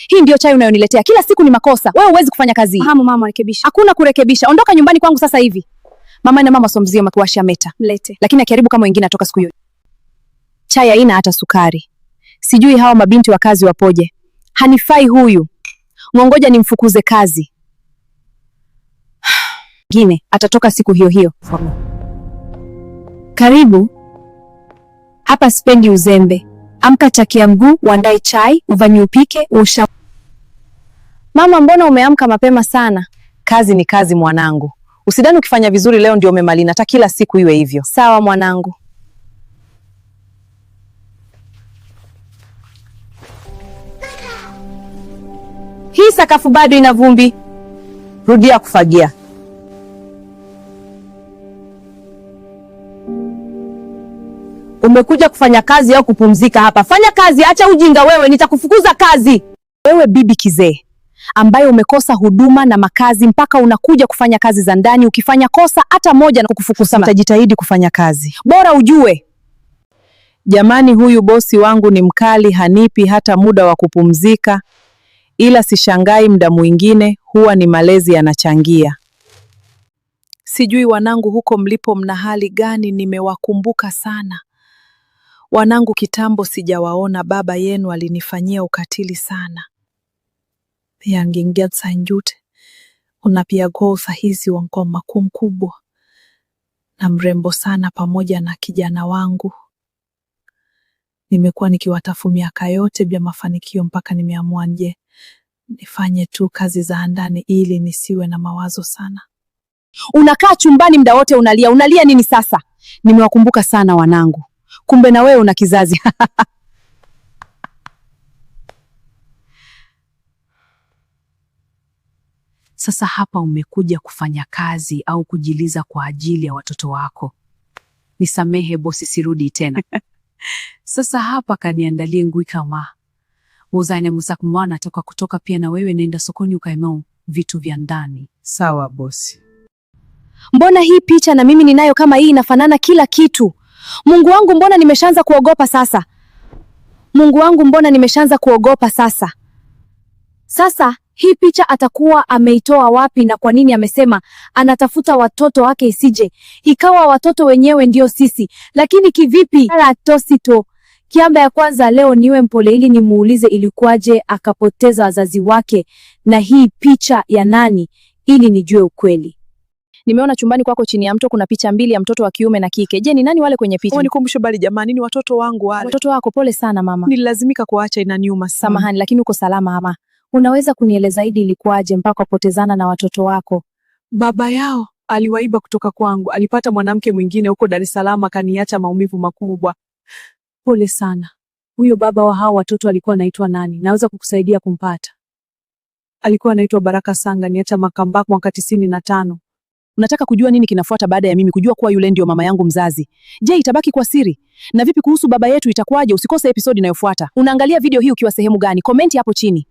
Hii ndio chai unayoniletea kila siku? Ni makosa. Wewe huwezi kufanya kazi. Fahamu mama, rekebisha. Hakuna kurekebisha. Ondoka nyumbani kwangu sasa hivi. Mama na mama somzio makuwasha meta. Mlete. Lakini akiharibu kama wengine atoka siku hiyo. Chai haina hata sukari. Sijui hawa mabinti wa kazi wapoje. Hanifai huyu. Ngongoja nimfukuze kazi. Ngine atatoka siku hiyo hiyo. Karibu. Hapa sipendi uzembe. Amka chakia mguu, uandae chai, uvanye upike, usha. Mama, mbona umeamka mapema sana? Kazi ni kazi mwanangu. Usidhani ukifanya vizuri leo ndio umemaliza, hata kila siku iwe hivyo. Sawa mwanangu. Hii sakafu bado ina vumbi. Rudia kufagia. Umekuja kufanya kazi au kupumzika hapa? Fanya kazi, acha ujinga wewe, nitakufukuza kazi. Wewe bibi kizee, ambaye umekosa huduma na makazi mpaka unakuja kufanya kazi za ndani, ukifanya kosa hata moja na kukufukuza. Nitajitahidi kufanya kazi. Bora ujue. Jamani, huyu bosi wangu ni mkali, hanipi hata muda wa kupumzika. Ila sishangai muda mwingine huwa ni malezi yanachangia. Sijui wanangu huko mlipo mna hali gani, nimewakumbuka sana. Wanangu kitambo sijawaona, baba yenu alinifanyia ukatili sana. Yangingia sanjute. Unapia gosa hizi wangu makum kubwa. Na mrembo sana pamoja na kijana wangu. Nimekuwa nikiwatafu miaka yote bila mafanikio mpaka nimeamua nje nifanye tu kazi za ndani ili nisiwe na mawazo sana. Unakaa chumbani muda wote unalia. Unalia nini sasa? Nimewakumbuka sana wanangu. Kumbe na wewe una kizazi. Sasa hapa umekuja kufanya kazi au kujiliza kwa ajili ya watoto wako? Nisamehe bosi, sirudi tena. Sasa hapa kaniandalie ngui kama uzane musakumwana toka kutoka pia na wewe nenda sokoni ukaemao vitu vya ndani. Sawa bosi. Mbona hii picha na mimi ninayo kama hii inafanana kila kitu? Mungu wangu, mbona nimeshaanza kuogopa sasa? Mungu wangu, mbona nimeshaanza kuogopa sasa? Sasa hii picha atakuwa ameitoa wapi na kwa nini amesema anatafuta watoto wake isije ikawa watoto wenyewe ndio sisi? Lakini kivipi? Tosito kiamba ya kwanza leo niwe mpole ili nimuulize ilikuwaje akapoteza wazazi wake na hii picha ya nani ili nijue ukweli. Nimeona chumbani kwako chini ya mto kuna picha mbili ya mtoto wa kiume na kike. Je, ni nani wale kwenye picha? Nikumbushe bali jamani, ni watoto wangu wale. Watoto wako? Pole sana mama. Nililazimika kuacha, inaniuma sana. Samahani, lakini uko salama mama? Unaweza kunieleza zaidi ilikuwaje mpaka kupotezana na watoto wako? Baba yao aliwaiba kutoka kwangu. Alipata mwanamke mwingine huko Dar es Salaam, akaniacha maumivu makubwa. Pole sana. Huyo baba wa hao watoto alikuwa anaitwa nani? Naweza kukusaidia kumpata. Alikuwa anaitwa Baraka Sanga, niacha Makambako mwaka 95. Unataka kujua nini kinafuata baada ya mimi kujua kuwa yule ndio mama yangu mzazi? Je, itabaki kwa siri? Na vipi kuhusu baba yetu, itakuwaje? Usikose episodi inayofuata. Unaangalia video hii ukiwa sehemu gani? Komenti hapo chini.